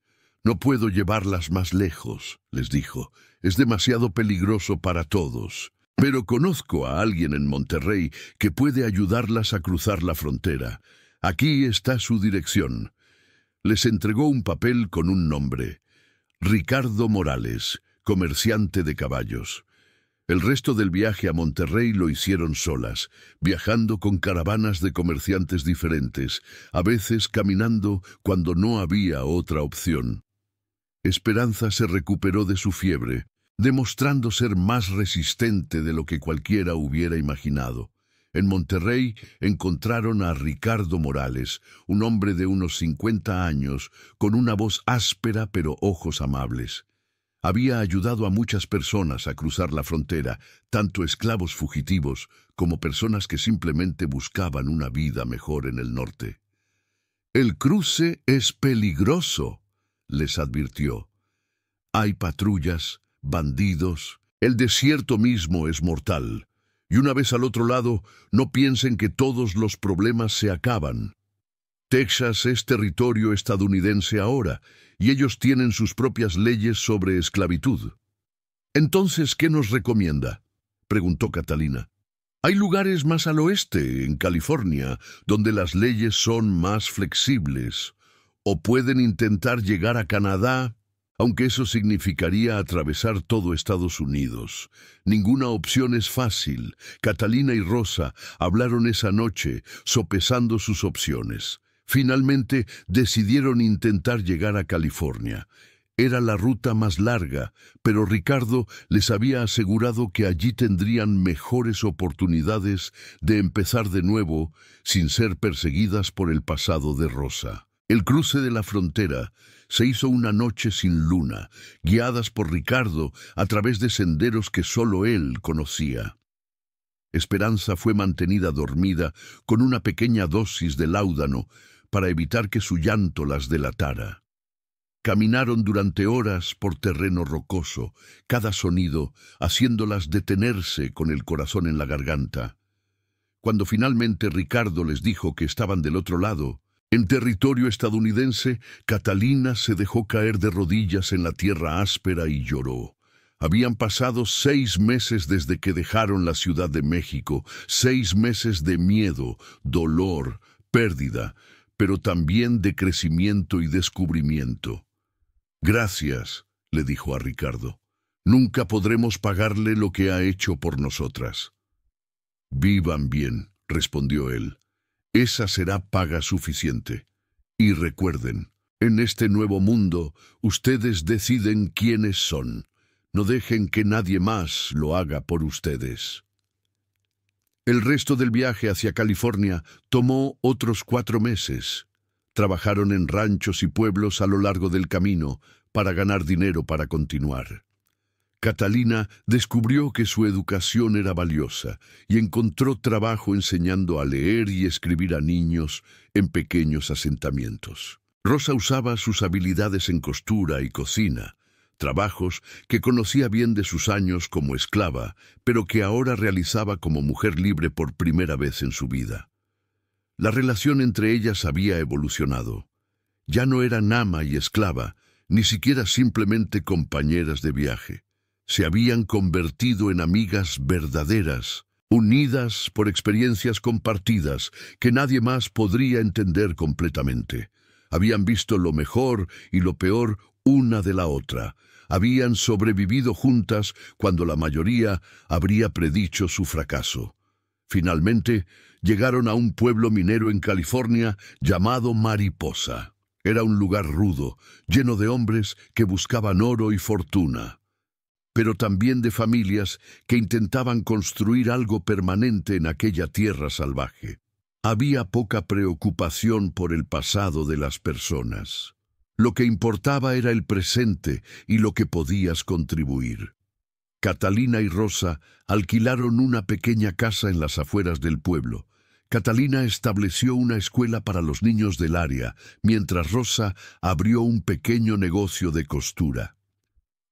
«No puedo llevarlas más lejos», les dijo. «Es demasiado peligroso para todos. Pero conozco a alguien en Monterrey que puede ayudarlas a cruzar la frontera. Aquí está su dirección». Les entregó un papel con un nombre: Ricardo Morales, comerciante de caballos. El resto del viaje a Monterrey lo hicieron solas, viajando con caravanas de comerciantes diferentes, a veces caminando cuando no había otra opción. Esperanza se recuperó de su fiebre, demostrando ser más resistente de lo que cualquiera hubiera imaginado. En Monterrey encontraron a Ricardo Morales, un hombre de unos 50 años, con una voz áspera pero ojos amables. Había ayudado a muchas personas a cruzar la frontera, tanto esclavos fugitivos como personas que simplemente buscaban una vida mejor en el norte. «El cruce es peligroso», les advirtió. «Hay patrullas, bandidos, el desierto mismo es mortal. Y una vez al otro lado, no piensen que todos los problemas se acaban. Texas es territorio estadounidense ahora, y ellos tienen sus propias leyes sobre esclavitud». «Entonces, ¿qué nos recomienda?», preguntó Catalina. «Hay lugares más al oeste, en California, donde las leyes son más flexibles. o pueden intentar llegar a Canadá, aunque eso significaría atravesar todo Estados Unidos. Ninguna opción es fácil. Catalina y Rosa hablaron esa noche, sopesando sus opciones. Finalmente decidieron intentar llegar a California. Era la ruta más larga, pero Ricardo les había asegurado que allí tendrían mejores oportunidades de empezar de nuevo sin ser perseguidas por el pasado de Rosa. El cruce de la frontera se hizo una noche sin luna, guiadas por Ricardo a través de senderos que solo él conocía. Esperanza fue mantenida dormida con una pequeña dosis de láudano para evitar que su llanto las delatara. Caminaron durante horas por terreno rocoso, cada sonido haciéndolas detenerse con el corazón en la garganta. Cuando finalmente Ricardo les dijo que estaban del otro lado, en territorio estadounidense, Catalina se dejó caer de rodillas en la tierra áspera y lloró. Habían pasado 6 meses desde que dejaron la Ciudad de México, 6 meses de miedo, dolor, pérdida, pero también de crecimiento y descubrimiento. «Gracias», le dijo a Ricardo. «Nunca podremos pagarle lo que ha hecho por nosotras». «Vivan bien», respondió él. «Esa será paga suficiente. Y recuerden, en este nuevo mundo, ustedes deciden quiénes son. No dejen que nadie más lo haga por ustedes». El resto del viaje hacia California tomó otros 4 meses. Trabajaron en ranchos y pueblos a lo largo del camino para ganar dinero para continuar. Catalina descubrió que su educación era valiosa y encontró trabajo enseñando a leer y escribir a niños en pequeños asentamientos. Rosa usaba sus habilidades en costura y cocina, trabajos que conocía bien de sus años como esclava, pero que ahora realizaba como mujer libre por primera vez en su vida. La relación entre ellas había evolucionado. Ya no eran ama y esclava, ni siquiera simplemente compañeras de viaje. Se habían convertido en amigas verdaderas, unidas por experiencias compartidas que nadie más podría entender completamente. Habían visto lo mejor y lo peor una de la otra. Habían sobrevivido juntas cuando la mayoría habría predicho su fracaso. Finalmente, llegaron a un pueblo minero en California llamado Mariposa. Era un lugar rudo, lleno de hombres que buscaban oro y fortuna, pero también de familias que intentaban construir algo permanente en aquella tierra salvaje. Había poca preocupación por el pasado de las personas. Lo que importaba era el presente y lo que podías contribuir. Catalina y Rosa alquilaron una pequeña casa en las afueras del pueblo. Catalina estableció una escuela para los niños del área, mientras Rosa abrió un pequeño negocio de costura.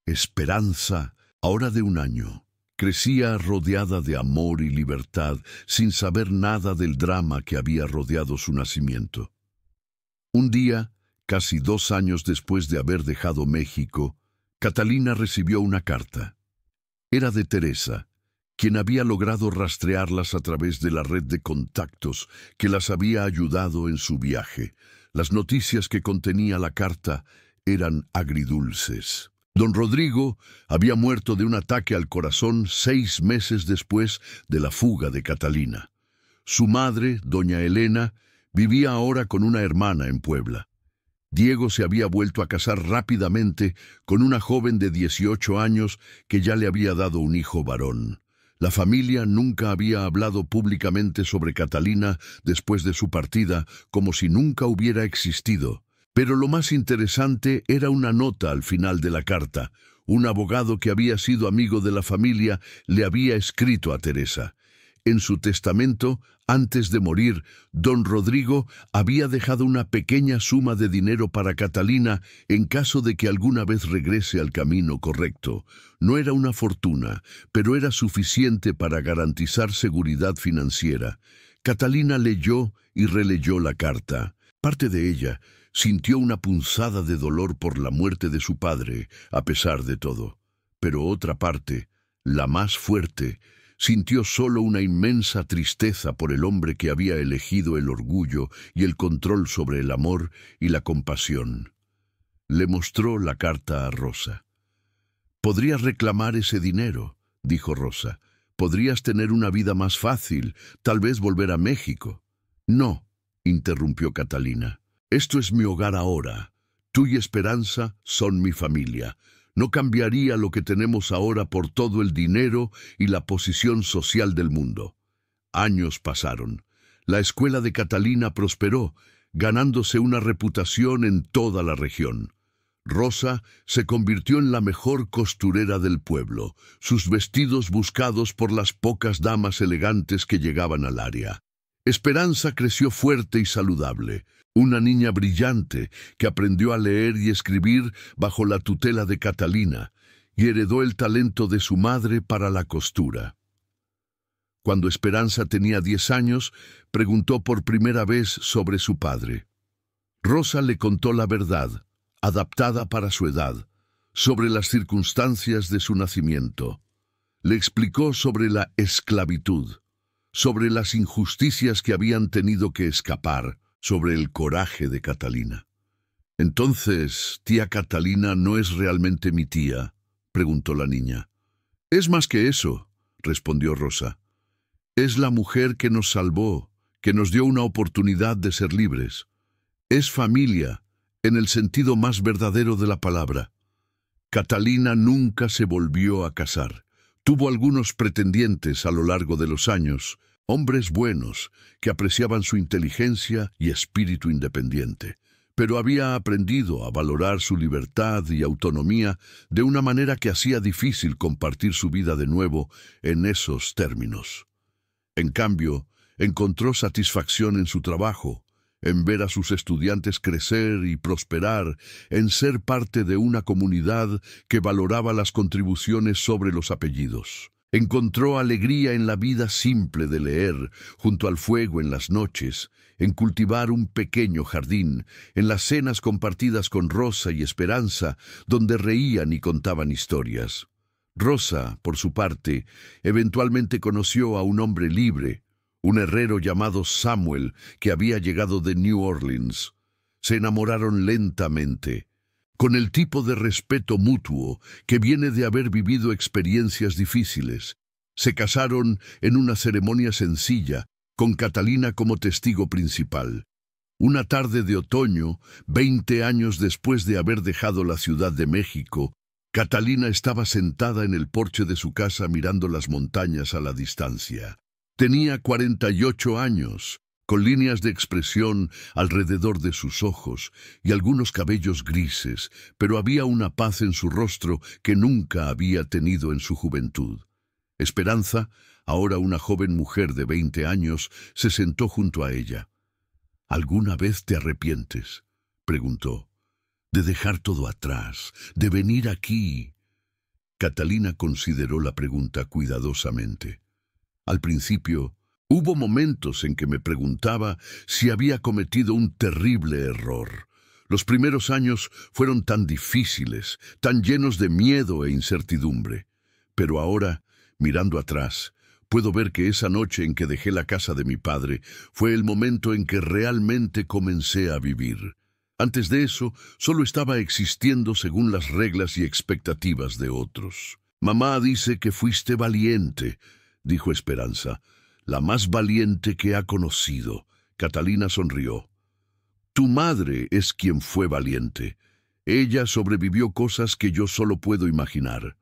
Esperanza, ahora de 1 año, crecía rodeada de amor y libertad, sin saber nada del drama que había rodeado su nacimiento. Un día, casi 2 años después de haber dejado México, Catalina recibió una carta. Era de Teresa, quien había logrado rastrearlas a través de la red de contactos que las había ayudado en su viaje. Las noticias que contenía la carta eran agridulces. Don Rodrigo había muerto de un ataque al corazón 6 meses después de la fuga de Catalina. Su madre, doña Elena, vivía ahora con una hermana en Puebla. Diego se había vuelto a casar rápidamente con una joven de 18 años que ya le había dado un hijo varón. La familia nunca había hablado públicamente sobre Catalina después de su partida, como si nunca hubiera existido. Pero lo más interesante era una nota al final de la carta. Un abogado que había sido amigo de la familia le había escrito a Teresa. En su testamento, antes de morir, don Rodrigo había dejado una pequeña suma de dinero para Catalina en caso de que alguna vez regrese al camino correcto. No era una fortuna, pero era suficiente para garantizar seguridad financiera. Catalina leyó y releyó la carta. Parte de ella sintió una punzada de dolor por la muerte de su padre, a pesar de todo. Pero otra parte, la más fuerte, sintió solo una inmensa tristeza por el hombre que había elegido el orgullo y el control sobre el amor y la compasión. Le mostró la carta a Rosa. «Podrías reclamar ese dinero», dijo Rosa. «Podrías tener una vida más fácil, tal vez volver a México». «No», interrumpió Catalina. «Esto es mi hogar ahora. Tú y Esperanza son mi familia. No cambiaría lo que tenemos ahora por todo el dinero y la posición social del mundo». Años pasaron. La escuela de Catalina prosperó, ganándose una reputación en toda la región. Rosa se convirtió en la mejor costurera del pueblo, sus vestidos buscados por las pocas damas elegantes que llegaban al área. Esperanza creció fuerte y saludable, una niña brillante que aprendió a leer y escribir bajo la tutela de Catalina y heredó el talento de su madre para la costura. Cuando Esperanza tenía 10 años, preguntó por primera vez sobre su padre. Rosa le contó la verdad, adaptada para su edad, sobre las circunstancias de su nacimiento. Le explicó sobre la esclavitud, sobre las injusticias que habían tenido que escapar, sobre el coraje de Catalina. «Entonces, tía Catalina no es realmente mi tía», preguntó la niña. «Es más que eso», respondió Rosa. «Es la mujer que nos salvó, que nos dio una oportunidad de ser libres. Es familia, en el sentido más verdadero de la palabra. Catalina nunca se volvió a casar. Tuvo algunos pretendientes a lo largo de los años, hombres buenos que apreciaban su inteligencia y espíritu independiente, pero había aprendido a valorar su libertad y autonomía de una manera que hacía difícil compartir su vida de nuevo en esos términos. En cambio, encontró satisfacción en su trabajo, en ver a sus estudiantes crecer y prosperar, en ser parte de una comunidad que valoraba las contribuciones sobre los apellidos. Encontró alegría en la vida simple de leer, junto al fuego en las noches, en cultivar un pequeño jardín, en las cenas compartidas con Rosa y Esperanza, donde reían y contaban historias. Rosa, por su parte, eventualmente conoció a un hombre libre, un herrero llamado Samuel, que había llegado de New Orleans. Se enamoraron lentamente, con el tipo de respeto mutuo que viene de haber vivido experiencias difíciles. Se casaron en una ceremonia sencilla, con Catalina como testigo principal. Una tarde de otoño, 20 años después de haber dejado la Ciudad de México, Catalina estaba sentada en el porche de su casa mirando las montañas a la distancia. Tenía 48 años, con líneas de expresión alrededor de sus ojos y algunos cabellos grises, pero había una paz en su rostro que nunca había tenido en su juventud. Esperanza, ahora una joven mujer de 20 años, se sentó junto a ella. «¿Alguna vez te arrepientes?», preguntó. «De dejar todo atrás, de venir aquí». Catalina consideró la pregunta cuidadosamente. Al principio, hubo momentos en que me preguntaba si había cometido un terrible error. Los primeros años fueron tan difíciles, tan llenos de miedo e incertidumbre. Pero ahora, mirando atrás, puedo ver que esa noche en que dejé la casa de mi padre fue el momento en que realmente comencé a vivir. Antes de eso, solo estaba existiendo según las reglas y expectativas de otros. «Mamá dice que fuiste valiente», dijo Esperanza. «La más valiente que ha conocido». Catalina sonrió. «Tu madre es quien fue valiente. Ella sobrevivió cosas que yo solo puedo imaginar.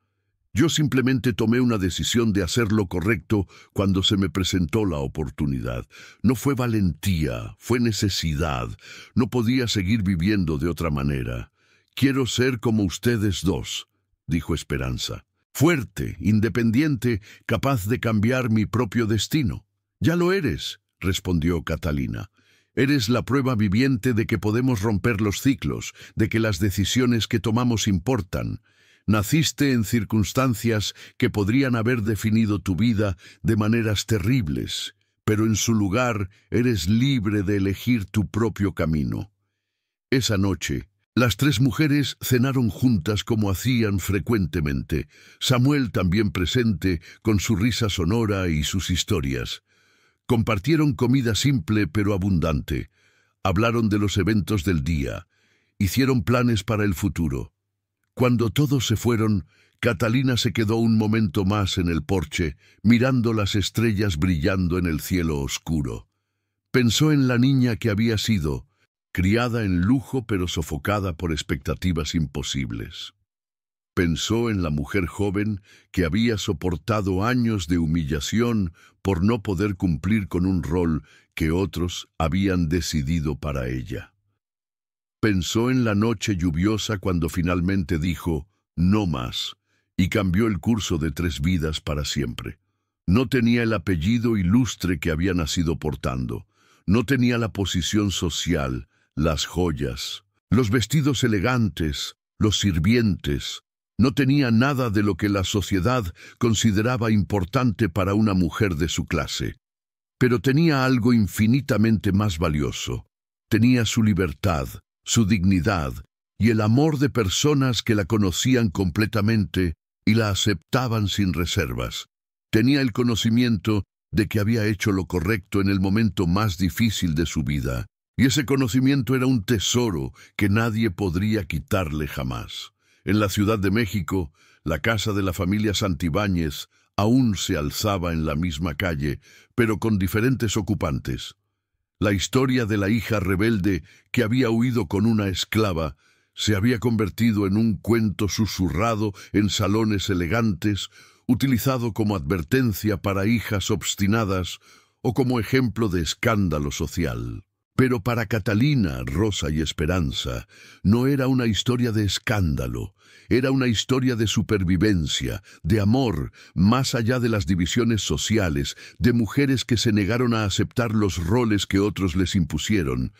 Yo simplemente tomé una decisión de hacer lo correcto cuando se me presentó la oportunidad. No fue valentía, fue necesidad. No podía seguir viviendo de otra manera. Quiero ser como ustedes dos», dijo Esperanza. «Fuerte, independiente, capaz de cambiar mi propio destino». «Ya lo eres», respondió Catalina. «Eres la prueba viviente de que podemos romper los ciclos, de que las decisiones que tomamos importan. Naciste en circunstancias que podrían haber definido tu vida de maneras terribles, pero en su lugar eres libre de elegir tu propio camino». Esa noche, Las tres mujeres cenaron juntas como hacían frecuentemente, Samuel también presente, con su risa sonora y sus historias. Compartieron comida simple pero abundante. Hablaron de los eventos del día. Hicieron planes para el futuro. Cuando todos se fueron, Catalina se quedó un momento más en el porche, mirando las estrellas brillando en el cielo oscuro. Pensó en la niña que había sido, criada en lujo pero sofocada por expectativas imposibles. Pensó en la mujer joven que había soportado años de humillación por no poder cumplir con un rol que otros habían decidido para ella. Pensó en la noche lluviosa cuando finalmente dijo, no más, y cambió el curso de 3 vidas para siempre. No tenía el apellido ilustre que había nacido portando. No tenía la posición social, las joyas, los vestidos elegantes, los sirvientes. No tenía nada de lo que la sociedad consideraba importante para una mujer de su clase. Pero tenía algo infinitamente más valioso. Tenía su libertad, su dignidad y el amor de personas que la conocían completamente y la aceptaban sin reservas. Tenía el conocimiento de que había hecho lo correcto en el momento más difícil de su vida, y ese conocimiento era un tesoro que nadie podría quitarle jamás. En la Ciudad de México, la casa de la familia Santibáñez aún se alzaba en la misma calle, pero con diferentes ocupantes. La historia de la hija rebelde que había huido con una esclava se había convertido en un cuento susurrado en salones elegantes, utilizado como advertencia para hijas obstinadas o como ejemplo de escándalo social. Pero para Catalina, Rosa y Esperanza, no era una historia de escándalo, era una historia de supervivencia, de amor, más allá de las divisiones sociales, de mujeres que se negaron a aceptar los roles que otros les impusieron.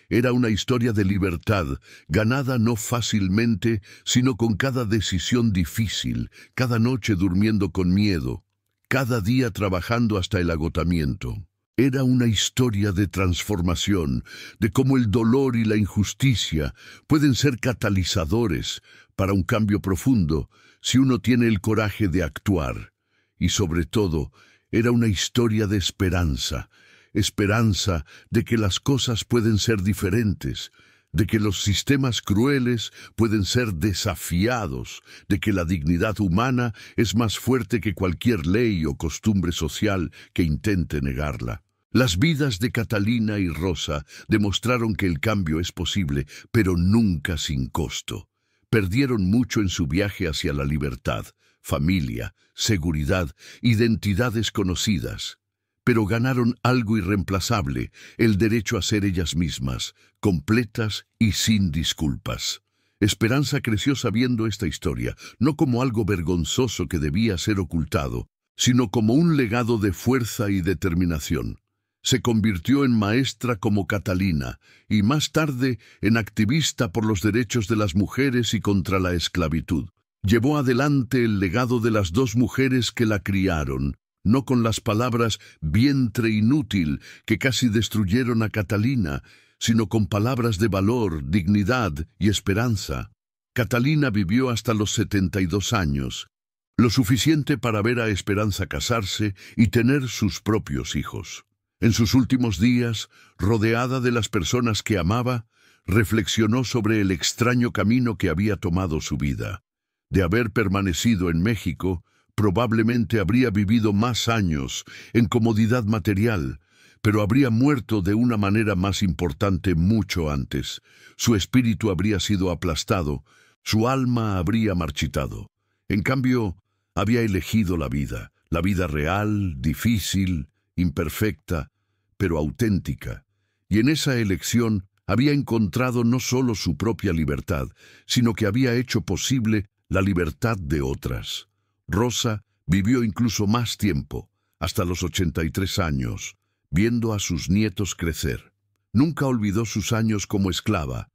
Era una historia de libertad, ganada no fácilmente, sino con cada decisión difícil, cada noche durmiendo con miedo, cada día trabajando hasta el agotamiento. Era una historia de transformación, de cómo el dolor y la injusticia pueden ser catalizadores para un cambio profundo si uno tiene el coraje de actuar. Y sobre todo, era una historia de esperanza, esperanza de que las cosas pueden ser diferentes, de que los sistemas crueles pueden ser desafiados, de que la dignidad humana es más fuerte que cualquier ley o costumbre social que intente negarla. Las vidas de Catalina y Rosa demostraron que el cambio es posible, pero nunca sin costo. Perdieron mucho en su viaje hacia la libertad, familia, seguridad, identidades conocidas. Pero ganaron algo irreemplazable, el derecho a ser ellas mismas, completas y sin disculpas. Esperanza creció sabiendo esta historia, no como algo vergonzoso que debía ser ocultado, sino como un legado de fuerza y determinación. Se convirtió en maestra como Catalina y más tarde en activista por los derechos de las mujeres y contra la esclavitud. Llevó adelante el legado de las 2 mujeres que la criaron, no con las palabras vientre inútil que casi destruyeron a Catalina, sino con palabras de valor, dignidad y esperanza. Catalina vivió hasta los 72 años, lo suficiente para ver a Esperanza casarse y tener sus propios hijos. En sus últimos días, rodeada de las personas que amaba, reflexionó sobre el extraño camino que había tomado su vida. De haber permanecido en México, probablemente habría vivido más años en comodidad material, pero habría muerto de una manera más importante mucho antes. Su espíritu habría sido aplastado, su alma habría marchitado. En cambio, había elegido la vida real, difícil, imperfecta, pero auténtica, y en esa elección había encontrado no solo su propia libertad, sino que había hecho posible la libertad de otras. Rosa vivió incluso más tiempo, hasta los 83 años, viendo a sus nietos crecer. Nunca olvidó sus años como esclava,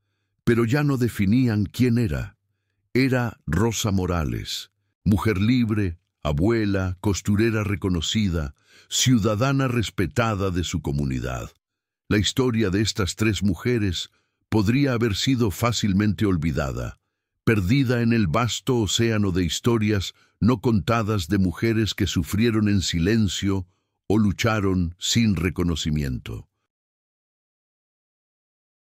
pero ya no definían quién era. Era Rosa Morales, mujer libre, abuela, costurera reconocida, ciudadana respetada de su comunidad. La historia de estas 3 mujeres podría haber sido fácilmente olvidada, perdida en el vasto océano de historias no contadas de mujeres que sufrieron en silencio o lucharon sin reconocimiento.